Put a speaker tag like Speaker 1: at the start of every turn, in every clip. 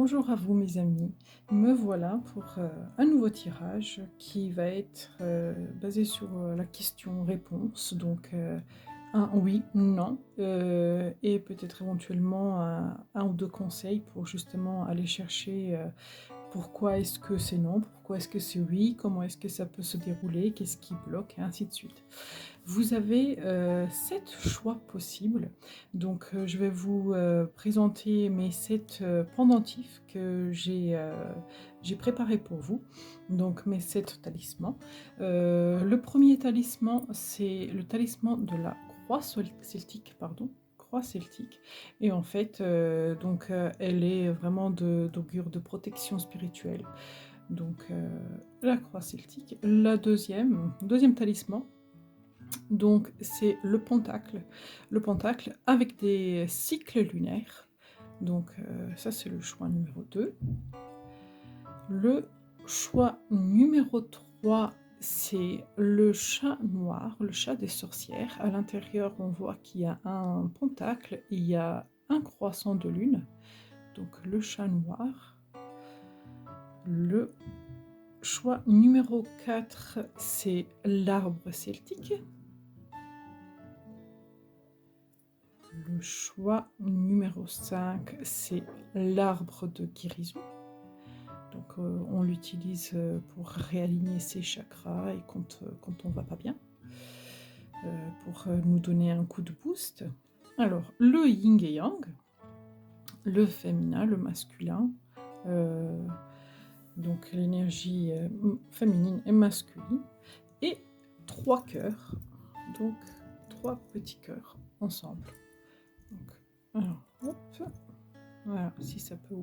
Speaker 1: Bonjour à vous mes amis, me voilà pour un nouveau tirage qui va être basé sur la question-réponse, donc un oui, non, et peut-être éventuellement un ou deux conseils pour justement aller chercher pourquoi est-ce que c'est non, pourquoi est-ce que c'est oui, comment est-ce que ça peut se dérouler, qu'est-ce qui bloque, et ainsi de suite. Vous avez 7 choix possibles. Donc, je vais vous présenter mes 7 pendentifs que j'ai préparés pour vous. Donc, mes 7 talismans. Le premier talisman, c'est le talisman de la croix celtique, pardon. Croix celtique. Et en fait, elle est vraiment d'augure de protection spirituelle. Donc, la croix celtique. Deuxième talisman, donc c'est le pentacle avec des cycles lunaires. Donc ça c'est le choix numéro 2. Le choix numéro 3, c'est le chat noir, le chat des sorcières. À l'intérieur, on voit qu'il y a un pentacle, il y a un croissant de lune. Donc le chat noir. Le choix numéro 4, c'est l'arbre celtique. Le choix numéro 5, c'est l'arbre de guérison. Donc on l'utilise pour réaligner ses chakras et quand on va pas bien, pour nous donner un coup de boost. Alors, le yin et yang, le féminin, le masculin, donc l'énergie féminine et masculine, et 3 cœurs, donc 3 petits cœurs ensemble. Donc, alors, hop, voilà, si ça peut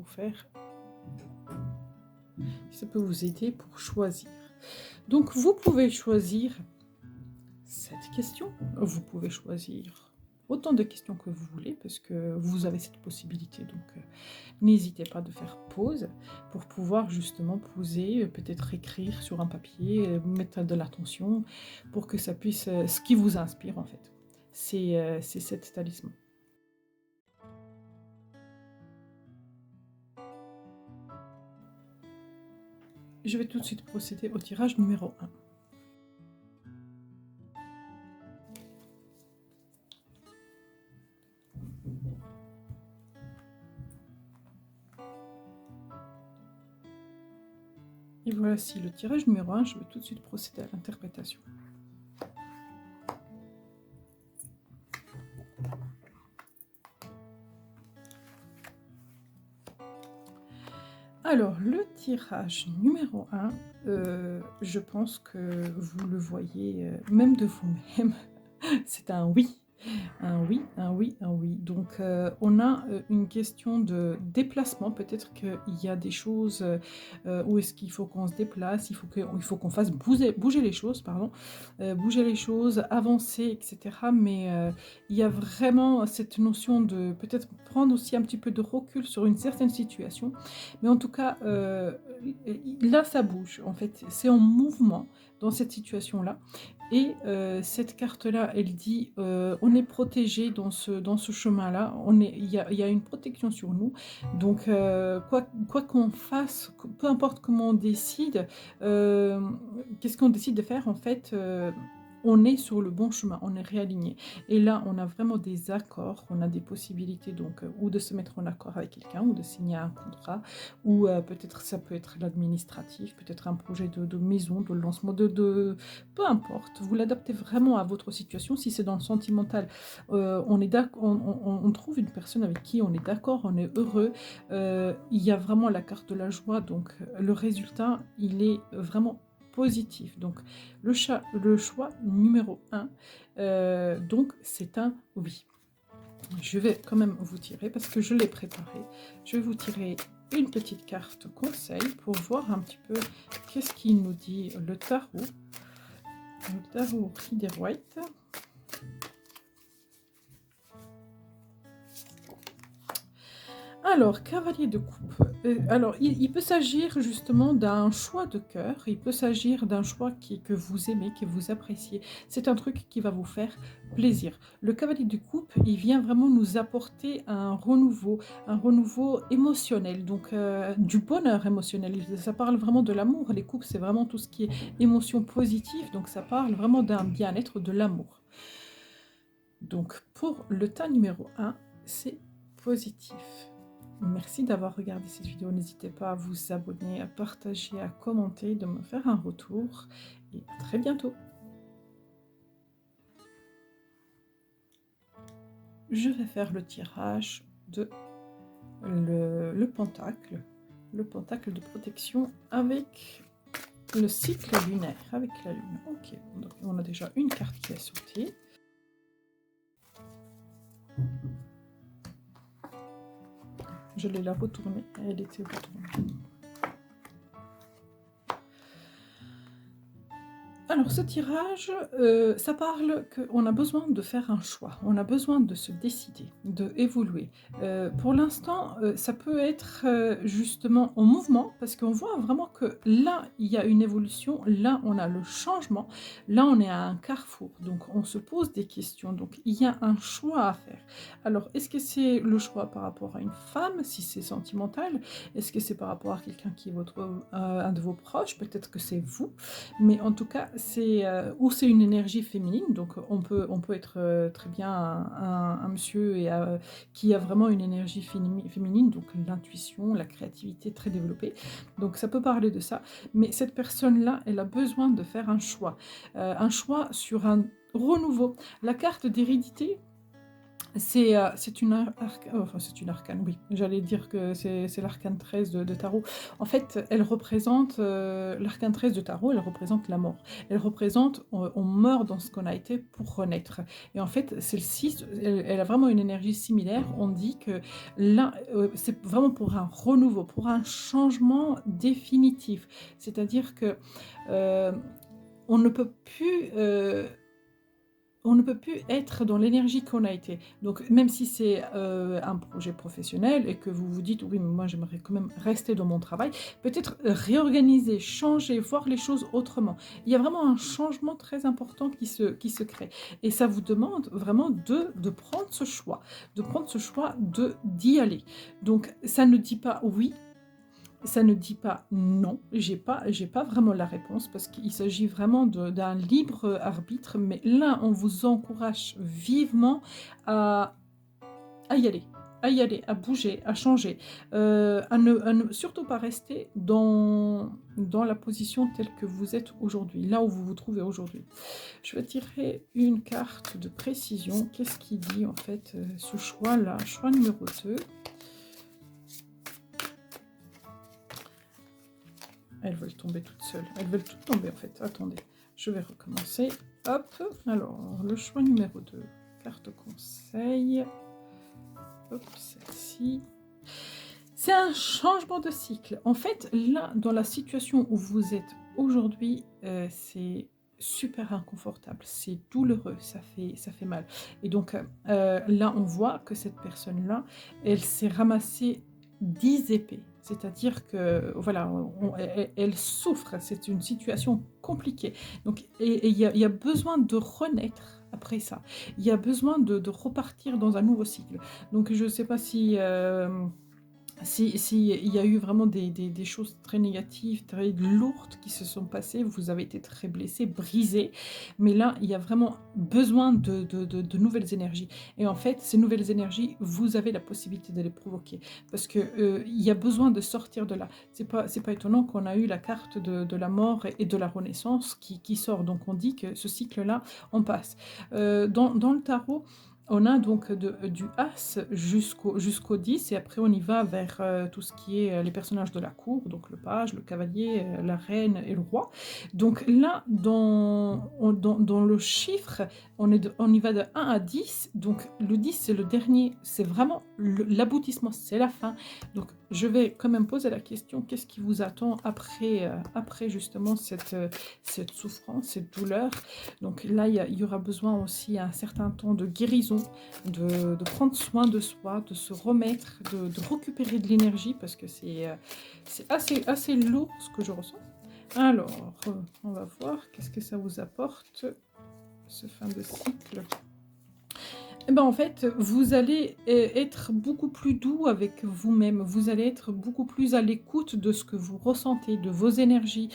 Speaker 1: vous aider pour choisir. Donc, vous pouvez choisir cette question, vous pouvez choisir autant de questions que vous voulez, parce que vous avez cette possibilité, donc n'hésitez pas de faire pause pour pouvoir justement poser, peut-être écrire sur un papier, mettre de l'attention, pour que ça puisse, ce qui vous inspire en fait, c'est cette talisman. Je vais tout de suite procéder au tirage numéro 1. Et voici le tirage numéro 1, je vais tout de suite procéder à l'interprétation. Alors, le tirage numéro 1, je pense que vous le voyez même de vous-même, c'est un oui. Un oui, un oui, un oui. Donc, on a une question de déplacement. Peut-être qu'il y a des choses où est-ce qu'il faut qu'on se déplace, il faut qu'on fasse bouger les choses, pardon, bouger les choses, avancer, etc. Mais il y a vraiment cette notion de peut-être prendre aussi un petit peu de recul sur une certaine situation. Mais en tout cas, là, ça bouge. En fait, c'est en mouvement dans cette situation-là. Et cette carte-là, elle dit on est protégé dans ce chemin-là, il y a une protection sur nous. Donc, quoi qu'on fasse, peu importe comment on décide, qu'est-ce qu'on décide de faire, en fait, on est sur le bon chemin, on est réaligné. Et là, on a vraiment des accords, on a des possibilités, donc, ou de se mettre en accord avec quelqu'un, ou de signer un contrat, ou peut-être ça peut être l'administratif, peut-être un projet de maison, de lancement, peu importe, vous l'adaptez vraiment à votre situation. Si c'est dans le sentimental, on trouve une personne avec qui on est d'accord, on est heureux, il y a vraiment la carte de la joie, donc le résultat, il est vraiment positif. Donc le choix numéro 1, donc c'est un oui. Je vais quand même vous tirer, parce que je l'ai préparé, je vais vous tirer une petite carte conseil pour voir un petit peu qu'est-ce qu'il nous dit le tarot. Le tarot Rider-Waite. Alors, cavalier de coupe. Alors, il peut s'agir justement d'un choix de cœur, il peut s'agir d'un choix que vous aimez, que vous appréciez. C'est un truc qui va vous faire plaisir. Le cavalier de coupe, il vient vraiment nous apporter un renouveau émotionnel, donc du bonheur émotionnel. Ça parle vraiment de l'amour. Les coupes, c'est vraiment tout ce qui est émotion positive, donc ça parle vraiment d'un bien-être, de l'amour. Donc, pour le tas numéro un, c'est positif. Merci d'avoir regardé cette vidéo. N'hésitez pas à vous abonner, à partager, à commenter, de me faire un retour. Et à très bientôt. Je vais faire le tirage de le pentacle de protection avec le cycle lunaire, avec la lune. Ok, donc on a déjà une carte qui est sortie. Je l'ai la retournée, elle était retournée. Alors ce tirage, ça parle qu'on a besoin de faire un choix, on a besoin de se décider, d'évoluer. Pour l'instant, ça peut être justement en mouvement, parce qu'on voit vraiment que là, il y a une évolution, là, on a le changement, là, on est à un carrefour, donc on se pose des questions, donc il y a un choix à faire. Alors, est-ce que c'est le choix par rapport à une femme, si c'est sentimental? Est-ce que c'est par rapport à quelqu'un qui est un de vos proches? Peut-être que c'est vous. Mais en tout cas, ou c'est une énergie féminine, donc on peut être très bien un monsieur qui a vraiment une énergie féminine, donc l'intuition, la créativité très développée. Donc ça peut parler de ça. Mais cette personne-là, elle a besoin de faire un choix sur un renouveau. La carte d'hérédité, c'est une enfin, c'est une arcane, oui. J'allais dire que c'est l'arcane 13 de tarot. En fait, elle représente, l'arcane 13 de tarot, elle représente la mort. Elle représente, on meurt dans ce qu'on a été pour renaître. Et en fait, celle-ci, elle a vraiment une énergie similaire. On dit que là, c'est vraiment pour un renouveau, pour un changement définitif. C'est-à-dire que euh, on ne peut plus... on ne peut plus être dans l'énergie qu'on a été. Donc, même si c'est un projet professionnel et que vous vous dites, oui, mais moi j'aimerais quand même rester dans mon travail, peut-être réorganiser, changer, voir les choses autrement. Il y a vraiment un changement très important qui se crée. Et ça vous demande vraiment de prendre ce choix, d'y aller. Donc, ça ne dit pas oui, ça ne dit pas non, j'ai pas vraiment la réponse parce qu'il s'agit vraiment d'un libre arbitre, mais là, on vous encourage vivement à, à y aller, à bouger, à changer, à ne surtout pas rester dans la position telle que vous êtes aujourd'hui, là où vous vous trouvez aujourd'hui. Je vais tirer une carte de précision. Qu'est-ce qui dit en fait ce choix-là? Choix numéro 2. Elles veulent tomber toutes seules. Elles veulent toutes tomber en fait. Attendez, je vais recommencer. Hop, alors le choix numéro 2. Carte conseil. Hop, celle-ci. C'est un changement de cycle. En fait, là, dans la situation où vous êtes aujourd'hui, c'est super inconfortable, c'est douloureux, ça fait mal. Et donc là, on voit que cette personne-là, elle s'est ramassée 10 épées. C'est-à-dire que voilà, elle souffre, c'est une situation compliquée. Donc, et il y a besoin de renaître après ça. Il y a besoin de repartir dans un nouveau cycle. Donc je ne sais pas si il y a eu vraiment des choses très négatives, très lourdes qui se sont passées, vous avez été très blessé, brisé, mais là, il y a vraiment besoin de nouvelles énergies. Et en fait, ces nouvelles énergies, vous avez la possibilité de les provoquer, parce que il y a besoin de sortir de là. C'est pas étonnant qu'on a eu la carte de la mort et de la renaissance qui sort, donc on dit que ce cycle-là, on passe. Dans le tarot, on a donc du As jusqu'au 10 et après on y va vers tout ce qui est les personnages de la cour, donc le page, le cavalier, la reine et le roi. Donc là, dans le chiffre, on y va de 1 à 10, donc le 10 c'est le dernier, c'est vraiment l'aboutissement, c'est la fin. Donc je vais quand même poser la question, qu'est-ce qui vous attend après justement cette souffrance, cette douleur? Donc là, il y aura besoin aussi un certain temps de guérison, de prendre soin de soi, de se remettre, de récupérer de l'énergie parce que c'est assez lourd ce que je ressens. Alors, on va voir qu'est-ce que ça vous apporte, ce fin de cycle. Eh ben, en fait, vous allez être beaucoup plus doux avec vous-même. Vous allez être beaucoup plus à l'écoute de ce que vous ressentez, de vos énergies,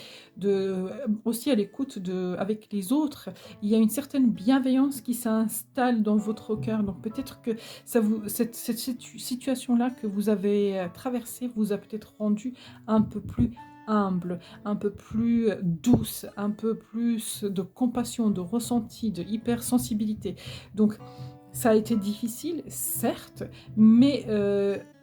Speaker 1: aussi à l'écoute avec les autres. Il y a une certaine bienveillance qui s'installe dans votre cœur. Donc peut-être que cette situation-là que vous avez traversée vous a peut-être rendu un peu plus humble, un peu plus douce, un peu plus de compassion, de ressenti, de hypersensibilité. Donc ça a été difficile, certes, mais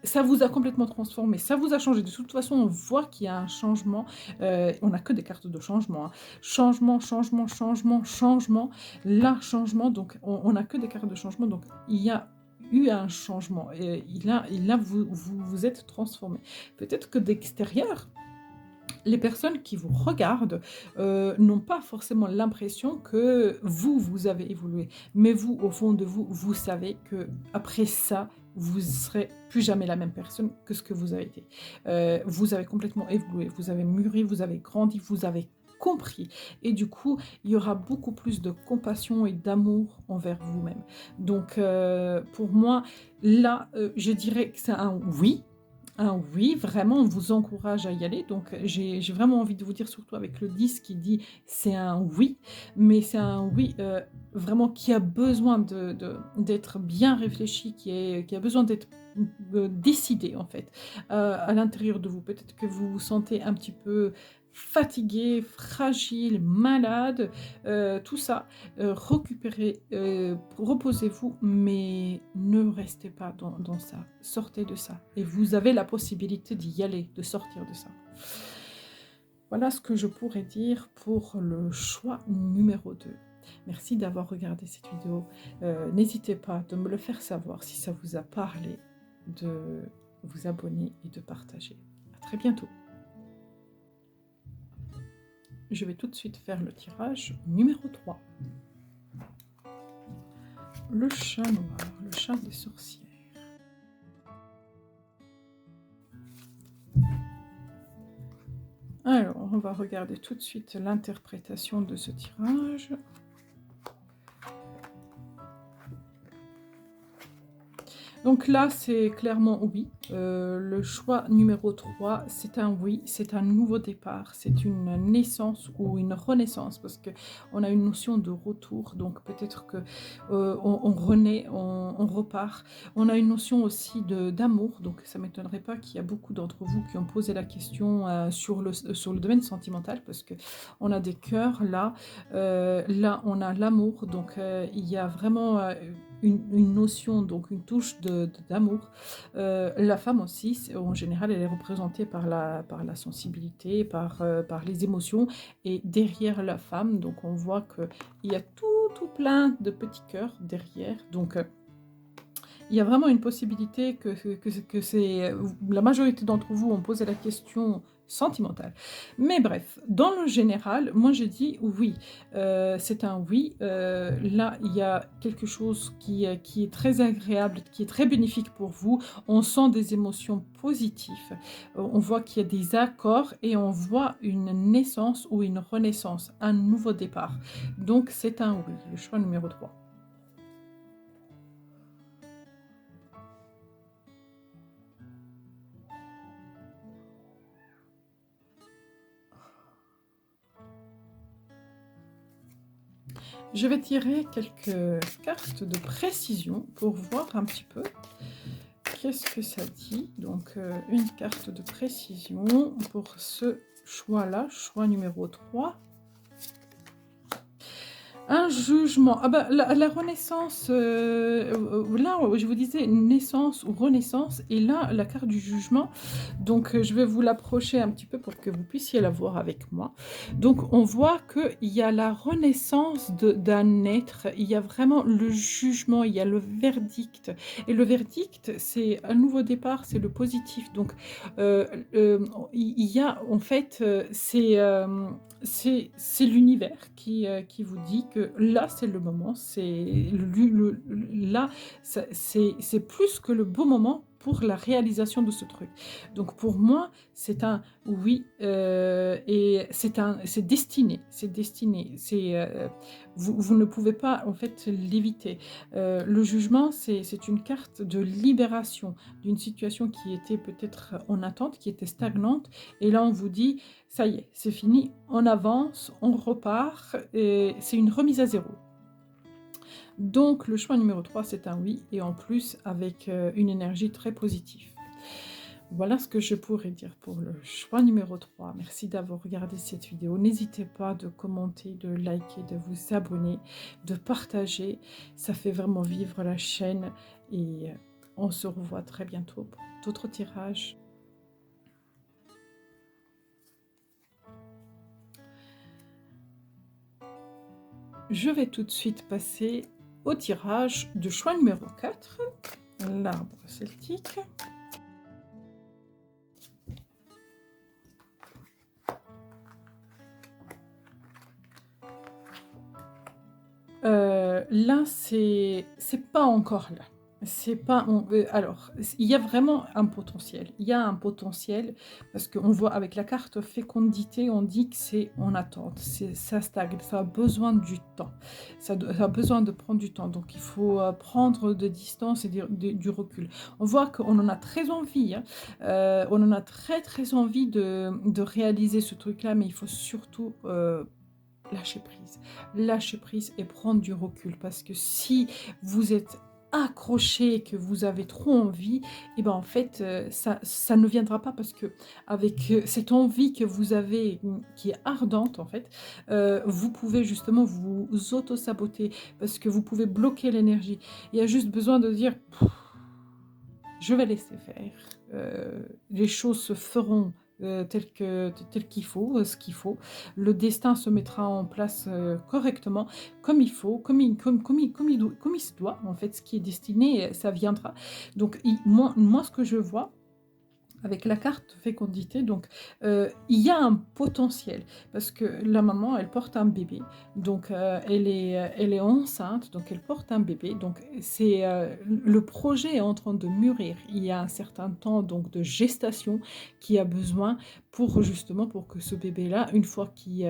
Speaker 1: ça vous a complètement transformé, ça vous a changé. De toute façon, on voit qu'il y a un changement. On n'a que des cartes de changement, hein. Changement, changement, changement, changement. Là, changement, donc on n'a que des cartes de changement. Donc il y a eu un changement. Et là vous êtes transformé. Peut-être que d'extérieur, les personnes qui vous regardent n'ont pas forcément l'impression que vous avez évolué. Mais vous, au fond de vous, vous savez que après ça, vous ne serez plus jamais la même personne que ce que vous avez été. Vous avez complètement évolué, vous avez mûri, vous avez grandi, vous avez compris. Et du coup, il y aura beaucoup plus de compassion et d'amour envers vous-même. Donc, pour moi, là, je dirais que c'est un oui. Ah oui, vraiment, on vous encourage à y aller. Donc, j'ai vraiment envie de vous dire, surtout avec le 10 qui dit c'est un oui, mais c'est un oui vraiment qui a besoin d'être bien réfléchi, qui a besoin d'être décidé en fait à l'intérieur de vous. Peut-être que vous vous sentez un petit peu fatigué, fragile, malade, tout ça. Récupérez, reposez-vous, mais ne restez pas dans ça. Sortez de ça. Et vous avez la possibilité d'y aller, de sortir de ça. Voilà ce que je pourrais dire pour le choix numéro 2. Merci d'avoir regardé cette vidéo. N'hésitez pas de me le faire savoir si ça vous a parlé, de vous abonner et de partager. À très bientôt. Je vais tout de suite faire le tirage numéro 3. Le chat noir, le chat des sorcières. Alors, on va regarder tout de suite l'interprétation de ce tirage. Donc là, c'est clairement oui. Le choix numéro 3, c'est un oui, c'est un nouveau départ, c'est une naissance ou une renaissance, parce qu'on a une notion de retour, donc peut-être que on renaît, on repart. On a une notion aussi d'amour, donc ça ne m'étonnerait pas qu'il y a beaucoup d'entre vous qui ont posé la question sur le domaine sentimental, parce qu'on a des cœurs là, là on a l'amour, donc il y a vraiment... une notion, donc une touche d'amour. La femme aussi, en général, elle est représentée par la sensibilité, par les émotions. Et derrière la femme, donc on voit qu'il y a tout plein de petits cœurs derrière. Donc il y a vraiment une possibilité que c'est... La majorité d'entre vous ont posé la question sentimentale. Mais bref, dans le général, moi je dis oui. C'est un oui. Là, il y a quelque chose qui est très agréable, qui est très bénéfique pour vous. On sent des émotions positives. On voit qu'il y a des accords et on voit une naissance ou une renaissance, un nouveau départ. Donc c'est un oui, le choix numéro 3. Je vais tirer quelques cartes de précision pour voir un petit peu qu'est-ce que ça dit. Donc, une carte de précision pour ce choix-là, choix numéro 3. Un jugement. Ah bah, la renaissance, là, je vous disais naissance ou renaissance, et là, la carte du jugement. Donc, je vais vous l'approcher un petit peu pour que vous puissiez la voir avec moi. Donc, on voit qu'il y a la renaissance d'un être, il y a vraiment le jugement, il y a le verdict. Et le verdict, c'est un nouveau départ, c'est le positif. Donc, il y a, en fait, c'est l'univers qui vous dit que là, c'est le moment, là, c'est plus que le bon moment pour la réalisation de ce truc. Donc pour moi, c'est un oui, et c'est destiné, vous ne pouvez pas en fait l'éviter. Le jugement, c'est une carte de libération d'une situation qui était peut-être en attente, qui était stagnante, et là on vous dit: «Ça y est, c'est fini, on avance, on repart» et c'est une remise à zéro. Donc le choix numéro 3, c'est un oui et en plus avec, une énergie très positive. Voilà ce que je pourrais dire pour le choix numéro 3. Merci d'avoir regardé cette vidéo. N'hésitez pas de commenter, de liker, de vous abonner, de partager. Ça fait vraiment vivre la chaîne et on se revoit très bientôt pour d'autres tirages. Je vais tout de suite passer au tirage de choix numéro 4, l'arbre celtique. Là, c'est pas encore là. C'est pas alors, il y a vraiment un potentiel. Il y a un potentiel parce qu'on voit avec la carte fécondité, on dit que c'est en attente, ça stagne, ça a besoin du temps. Ça a besoin de prendre du temps, donc il faut, prendre de distance et du recul. On voit qu'on en a très envie, hein, on en a très, très envie de réaliser ce truc-là, mais il faut surtout, lâcher prise et prendre du recul parce que si vous êtes accroché, que vous avez trop envie, et ben en fait ça ne viendra pas parce que avec cette envie que vous avez qui est ardente en fait, vous pouvez justement vous auto-saboter parce que vous pouvez bloquer l'énergie. Il y a juste besoin de dire je vais laisser faire. Les choses se feront tel qu'il faut, ce qu'il faut. Le destin se mettra en place correctement, comme il faut, comme il se doit. En fait, ce qui est destiné, ça viendra. Donc, moi, ce que je vois, avec la carte fécondité, donc il y a un potentiel parce que la maman, elle porte un bébé, donc elle est enceinte, donc elle porte un bébé, donc c'est le projet est en train de mûrir. Il y a un certain temps donc de gestation qui a besoin pour justement pour que ce bébé-là, une fois qu'il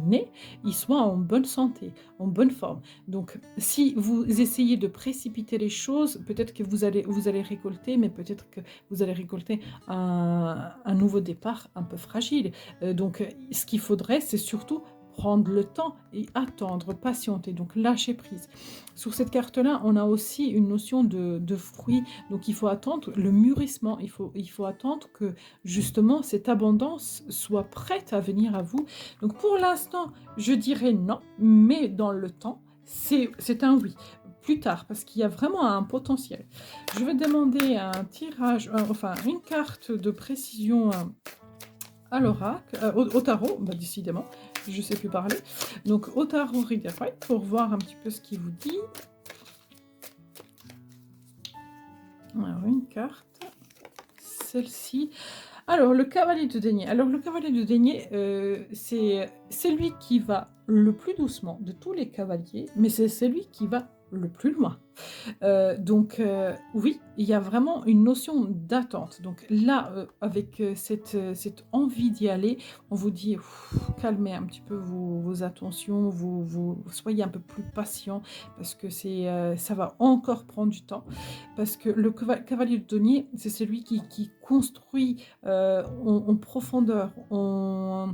Speaker 1: naît, il soit en bonne santé, en bonne forme. Donc si vous essayez de précipiter les choses, peut-être que vous allez récolter, mais peut-être que vous allez récolter un nouveau départ un peu fragile. Donc, ce qu'il faudrait, c'est surtout prendre le temps et attendre, patienter, donc lâcher prise. Sur cette carte-là, on a aussi une notion de fruit, donc il faut attendre le mûrissement, il faut attendre que justement cette abondance soit prête à venir à vous. Donc pour l'instant, je dirais non, mais dans le temps, c'est un oui. Plus tard, parce qu'il y a vraiment un potentiel. Je vais demander un tirage, enfin une carte de précision à l'oracle, au tarot, bah, décidément, je ne sais plus parler. Donc au tarot Rider-Waite pour voir un petit peu ce qu'il vous dit. Alors une carte, celle-ci. Alors le cavalier de denier. Alors le cavalier de denier, c'est celui qui va le plus doucement de tous les cavaliers, mais c'est celui qui va le plus loin. Donc oui, il y a vraiment une notion d'attente. Donc là, avec cette envie d'y aller, on vous dit calmez un petit peu vos attentions, soyez un peu plus patient parce que ça va encore prendre du temps. Parce que le cavalier de denier, c'est celui qui construit en profondeur, en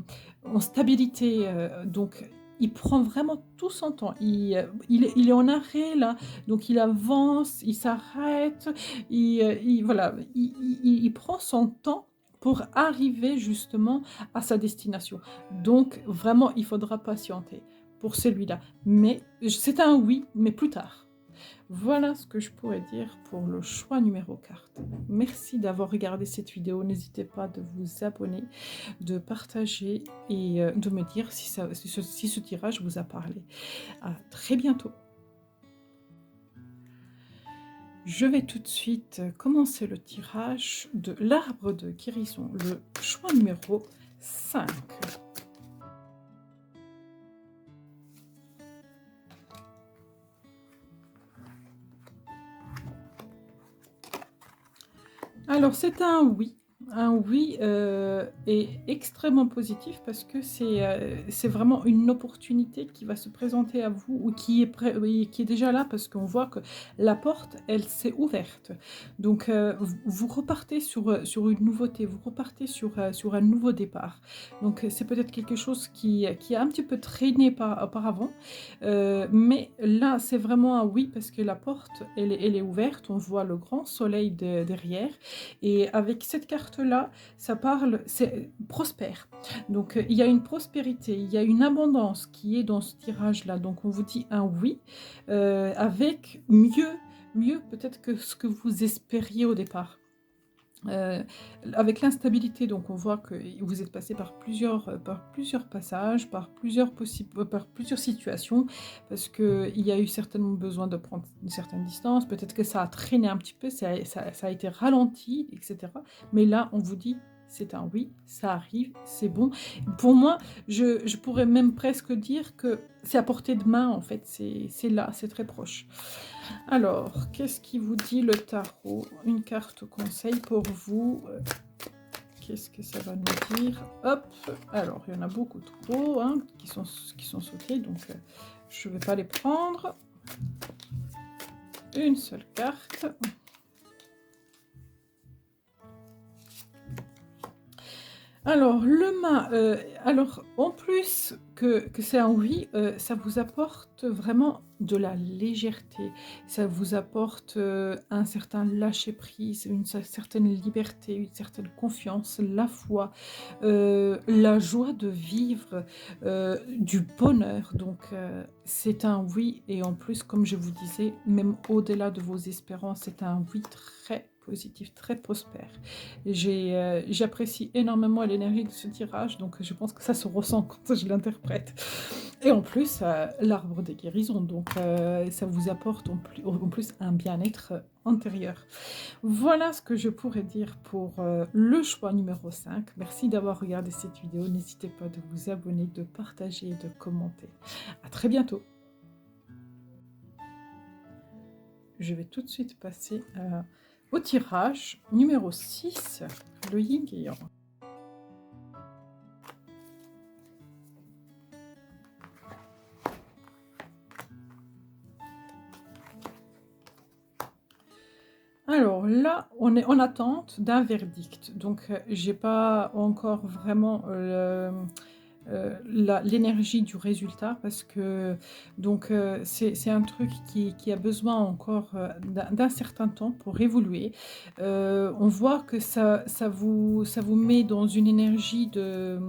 Speaker 1: stabilité. Donc il prend vraiment tout son temps. Il est en arrêt là, donc il avance, il s'arrête, voilà, il prend son temps pour arriver justement à sa destination. Donc vraiment, il faudra patienter pour celui-là. Mais c'est un oui, mais plus tard. Voilà ce que je pourrais dire pour le choix numéro 4. Merci d'avoir regardé cette vidéo. N'hésitez pas de vous abonner, de partager et de me dire si ce tirage vous a parlé. À très bientôt. Je vais tout de suite commencer le tirage de l'arbre de guérison, le choix numéro 5. Alors c'est un oui, et extrêmement positif parce que c'est vraiment une opportunité qui va se présenter à vous ou qui est prêt oui, qui est déjà là parce qu'on voit que la porte, elle s'est ouverte. Donc vous repartez sur une nouveauté, vous repartez sur un nouveau départ. Donc c'est peut-être quelque chose qui a un petit peu traîné par auparavant, mais là, c'est vraiment un oui parce que la porte, elle est ouverte, on voit le grand soleil de derrière et avec cette carte-là, ça parle, c'est prospère. Donc, il y a une prospérité, il y a une abondance qui est dans ce tirage-là. Donc, on vous dit un oui, avec mieux peut-être que ce que vous espériez au départ. Euh, Avec l'instabilité, donc on voit que vous êtes passé par plusieurs passages, par plusieurs situations, parce qu'il y a eu certainement besoin de prendre une certaine distance, peut-être que ça a traîné un petit peu, ça a été ralenti, etc. Mais là, on vous dit, c'est un oui, ça arrive, c'est bon. Pour moi, je pourrais même presque dire que c'est à portée de main, en fait, c'est là, c'est très proche. Alors, qu'est-ce qui vous dit le tarot? Une carte conseil pour vous. Qu'est-ce que ça va nous dire? Hop, alors il y en a beaucoup trop hein, qui sont sautés, donc je ne vais pas les prendre. Une seule carte. Alors, le mât, alors en plus que c'est un oui, ça vous apporte vraiment de la légèreté, ça vous apporte un certain lâcher-prise, une certaine liberté, une certaine confiance, la foi, la joie de vivre, du bonheur. Donc, c'est un oui, et en plus, comme je vous disais, même au-delà de vos espérances, c'est un oui très positif, très prospère. J'apprécie énormément l'énergie de ce tirage, donc je pense que ça se ressent quand je l'interprète. Et en plus, l'arbre des guérisons, donc ça vous apporte en plus un bien-être intérieur. Voilà ce que je pourrais dire pour le choix numéro 5. Merci d'avoir regardé cette vidéo. N'hésitez pas de vous abonner, de partager et de commenter. À très bientôt. Je vais tout de suite passer au tirage numéro 6, le yin et yang. Alors là, on est en attente d'un verdict. Donc, j'ai pas encore vraiment l'énergie du résultat parce que donc c'est un truc qui a besoin encore d'un certain temps pour évoluer. On voit que ça vous met dans une énergie de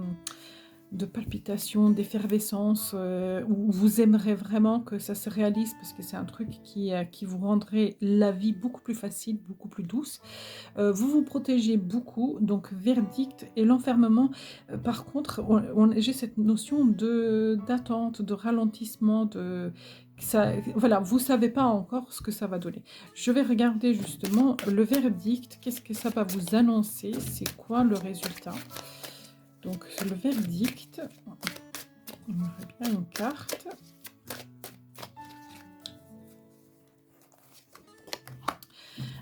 Speaker 1: palpitation, d'effervescence, où vous aimerez vraiment que ça se réalise parce que c'est un truc qui vous rendrait la vie beaucoup plus facile, beaucoup plus douce. Vous vous protégez beaucoup, donc verdict et l'enfermement. Par contre, j'ai cette notion d'attente, de ralentissement, ça, voilà, vous ne savez pas encore ce que ça va donner. Je vais regarder justement le verdict, qu'est-ce que ça va vous annoncer, c'est quoi le résultat. Donc, le verdict, on aurait bien une carte.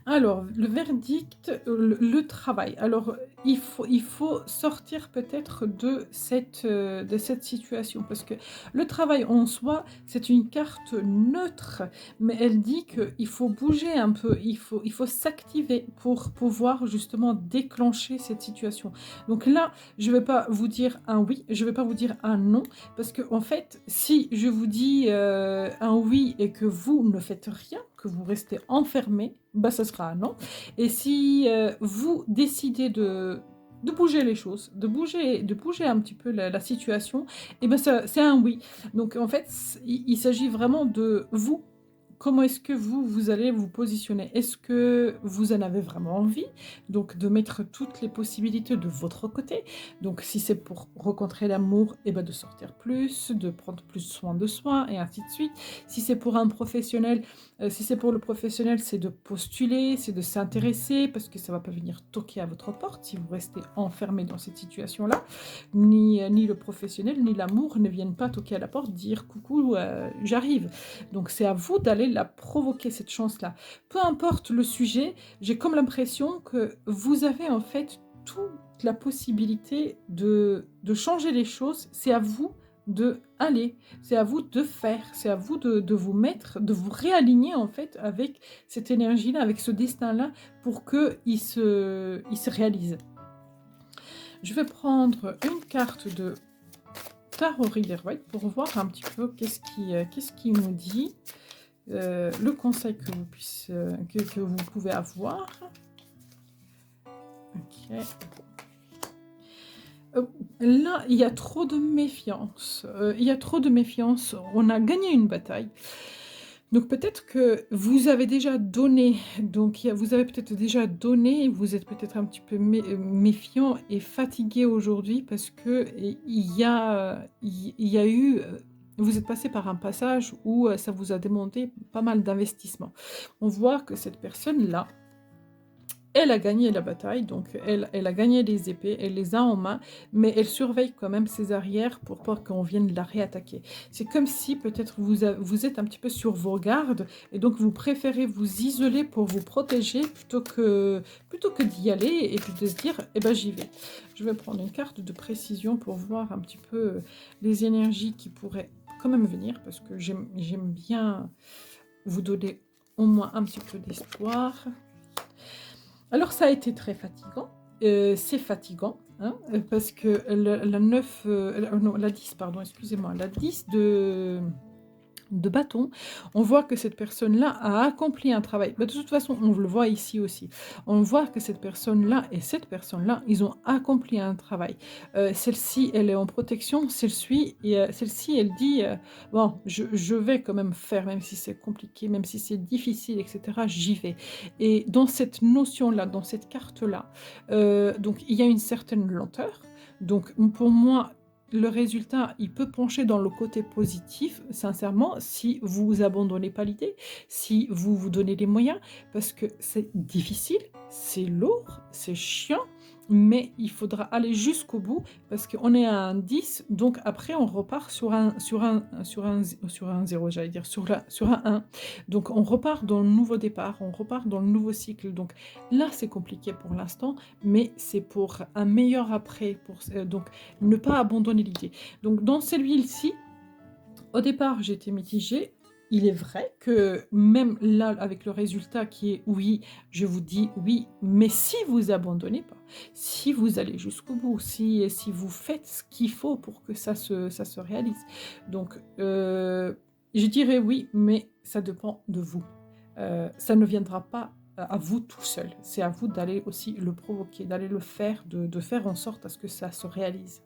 Speaker 1: Alors, le verdict, le travail. Alors, il faut sortir peut-être de cette situation parce que le travail en soi, c'est une carte neutre, mais elle dit qu'il faut bouger un peu, il faut s'activer pour pouvoir justement déclencher cette situation. Donc là, je ne vais pas vous dire un oui, je ne vais pas vous dire un non, parce que en fait, si je vous dis un oui et que vous ne faites rien, que vous restez enfermé, bah ça sera un non. Et si vous décidez de bouger les choses, de bouger un petit peu la situation, et ben c'est un oui. Donc en fait, il s'agit vraiment de vous. Comment est-ce que vous allez vous positionner? Est-ce que vous en avez vraiment envie? Donc de mettre toutes les possibilités de votre côté. Donc si c'est pour rencontrer l'amour, et ben de sortir plus, de prendre plus soin de soi, et ainsi de suite. Si c'est pour un professionnel, si c'est pour le professionnel, c'est de postuler, c'est de s'intéresser, parce que ça ne va pas venir toquer à votre porte si vous restez enfermé dans cette situation-là. Ni le professionnel, ni l'amour ne viennent pas toquer à la porte, dire coucou, j'arrive. Donc c'est à vous d'aller la provoquer, cette chance-là. Peu importe le sujet, j'ai comme l'impression que vous avez en fait toute la possibilité de changer les choses. C'est à vous de aller, c'est à vous de faire, c'est à vous de vous mettre, de vous réaligner en fait avec cette énergie-là, avec ce destin-là, pour qu'il il se réalise. Je vais prendre une carte de Tarot Rider-Waite pour voir un petit peu qu'est-ce qui nous dit, le conseil que que vous pouvez avoir. Ok. Là, il y a trop de méfiance. Il y a trop de méfiance. On a gagné une bataille. Donc peut-être que vous avez déjà donné, donc vous avez peut-être déjà donné, vous êtes peut-être un petit peu méfiant et fatigué aujourd'hui parce que il y a eu, vous êtes passé par un passage où ça vous a demandé pas mal d'investissement. On voit que cette personne-là, elle a gagné la bataille, donc elle a gagné les épées, elle les a en main, mais elle surveille quand même ses arrières pour pas qu'on vienne la réattaquer. C'est comme si peut-être vous êtes un petit peu sur vos gardes, et donc vous préférez vous isoler pour vous protéger plutôt que d'y aller et puis de se dire, eh ben j'y vais. Je vais prendre une carte de précision pour voir un petit peu les énergies qui pourraient quand même venir, parce que j'aime bien vous donner au moins un petit peu d'espoir. Alors ça a été très fatigant, c'est fatigant, hein, parce que la 9, non, la 10, pardon, excusez-moi, la 10 de bâton, on voit que cette personne-là a accompli un travail. Bah, de toute façon, on le voit ici aussi. On voit que cette personne-là et cette personne-là, ils ont accompli un travail. Celle-ci, elle est en protection, celle-ci, elle dit, bon, je vais quand même faire, même si c'est compliqué, même si c'est difficile, etc., j'y vais. Et dans cette notion-là, dans cette carte-là, donc il y a une certaine lenteur. Donc pour moi, le résultat, il peut pencher dans le côté positif, sincèrement, si vous abandonnez pas l'idée, si vous vous donnez les moyens, parce que c'est difficile, c'est lourd, c'est chiant, mais il faudra aller jusqu'au bout, parce qu'on est à un 10, donc après on repart sur un 0, j'allais dire, sur un 1. Donc on repart dans le nouveau départ, on repart dans le nouveau cycle. Donc là, c'est compliqué pour l'instant, mais c'est pour un meilleur après, donc ne pas abandonner l'idée. Donc dans celui-ci, au départ, j'étais mitigée. Il est vrai que même là, avec le résultat qui est oui, je vous dis oui, mais si vous abandonnez pas, si vous allez jusqu'au bout, si vous faites ce qu'il faut pour que ça se réalise. Donc, je dirais oui, mais ça dépend de vous. Ça ne viendra pas à vous tout seul. C'est à vous d'aller aussi le provoquer, d'aller le faire, de faire en sorte à ce que ça se réalise.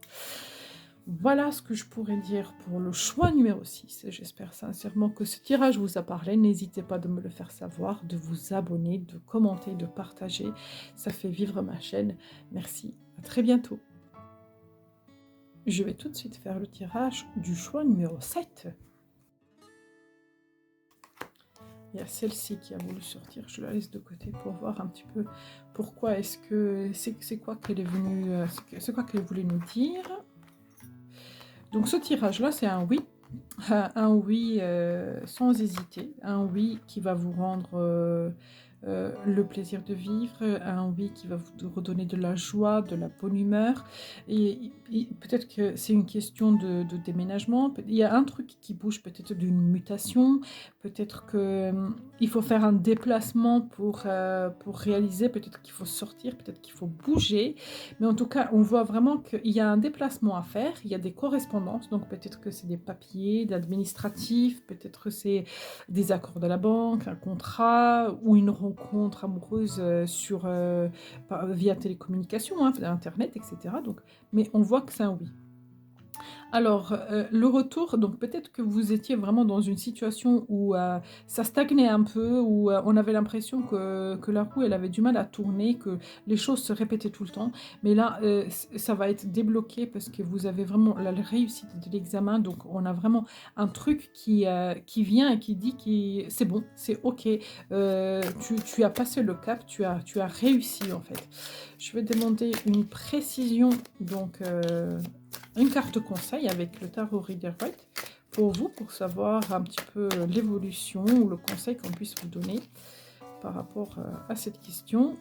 Speaker 1: Voilà ce que je pourrais dire pour le choix numéro 6. J'espère sincèrement que ce tirage vous a parlé. N'hésitez pas de me le faire savoir, de vous abonner, de commenter, de partager. Ça fait vivre ma chaîne. Merci. À très bientôt. Je vais tout de suite faire le tirage du choix numéro 7. Il y a celle-ci qui a voulu sortir. Je la laisse de côté pour voir un petit peu pourquoi est-ce que... C'est quoi qu'elle est venue... C'est quoi qu'elle voulait nous dire. Donc ce tirage-là, c'est un oui. Un oui sans hésiter. Un oui qui va vous rendre le plaisir de vivre. Un oui qui va vous redonner de la joie, de la bonne humeur. Et peut-être que c'est une question de déménagement. Il y a un truc qui bouge, peut-être d'une mutation. Peut-être qu'il faut faire un déplacement pour réaliser. Peut-être qu'il faut sortir. Peut-être qu'il faut bouger. Mais en tout cas, on voit vraiment qu'il y a un déplacement à faire. Il y a des correspondances. Donc peut-être que c'est des papiers, d'administratif. Peut-être que c'est des accords de la banque, un contrat ou une rencontre amoureuse via télécommunication, hein, Internet, etc. Donc, mais on voit que c'est un oui. Alors, le retour, donc peut-être que vous étiez vraiment dans une situation où ça stagnait un peu, où on avait l'impression que la roue, elle avait du mal à tourner, que les choses se répétaient tout le temps. Mais là, ça va être débloqué parce que vous avez vraiment la réussite de l'examen. Donc, on a vraiment un truc qui vient et qui dit que c'est bon, c'est OK. Tu as passé le cap, tu as réussi en fait. Je vais demander une précision, donc... une carte conseil avec le tarot Rider-Waite pour vous, pour savoir un petit peu l'évolution ou le conseil qu'on puisse vous donner par rapport à cette question.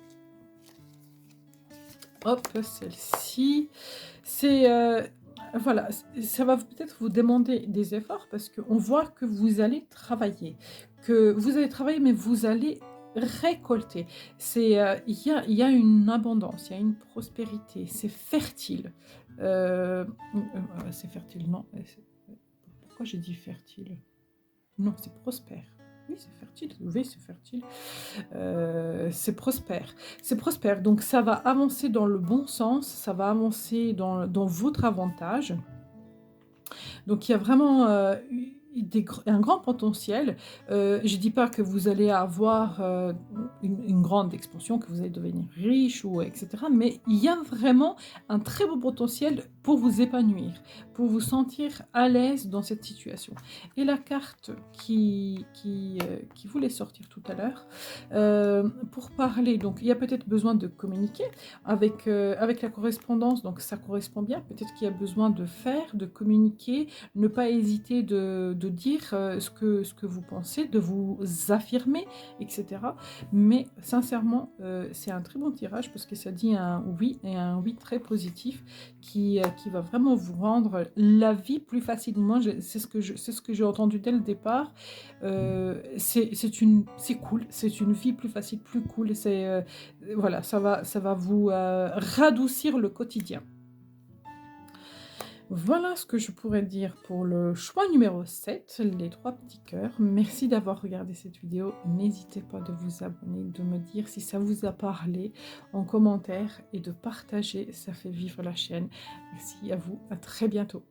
Speaker 1: Hop, celle-ci, c'est voilà, ça va peut-être vous demander des efforts parce qu'on voit que vous allez travailler, mais vous allez récolter. Il y a une abondance, il y a une prospérité, c'est fertile. C'est fertile, non, pourquoi j'ai dit fertile? Non, c'est prospère. Oui, c'est fertile, oui, c'est fertile. C'est prospère. C'est prospère, donc ça va avancer dans le bon sens, ça va avancer dans votre avantage. Donc il y a vraiment un grand potentiel. Je ne dis pas que vous allez avoir une grande expansion, que vous allez devenir riche, ou, etc. Mais il y a vraiment un très beau potentiel pour vous épanouir, pour vous sentir à l'aise dans cette situation. Et la carte qui voulait sortir tout à l'heure, pour parler, donc il y a peut-être besoin de communiquer avec la correspondance, donc ça correspond bien. Peut-être qu'il y a besoin de faire, de communiquer, ne pas hésiter de dire ce que vous pensez, de vous affirmer, etc. Mais sincèrement, c'est un très bon tirage parce que ça dit un oui, et un oui très positif qui va vraiment vous rendre la vie plus facilement. C'est ce que j'ai entendu dès le départ. C'est cool, c'est une vie plus facile, plus cool. Voilà, ça va vous radoucir le quotidien. Voilà ce que je pourrais dire pour le choix numéro 7, les 3 petits cœurs. Merci d'avoir regardé cette vidéo. N'hésitez pas de vous abonner, de me dire si ça vous a parlé en commentaire et de partager, ça fait vivre la chaîne. Merci à vous, à très bientôt.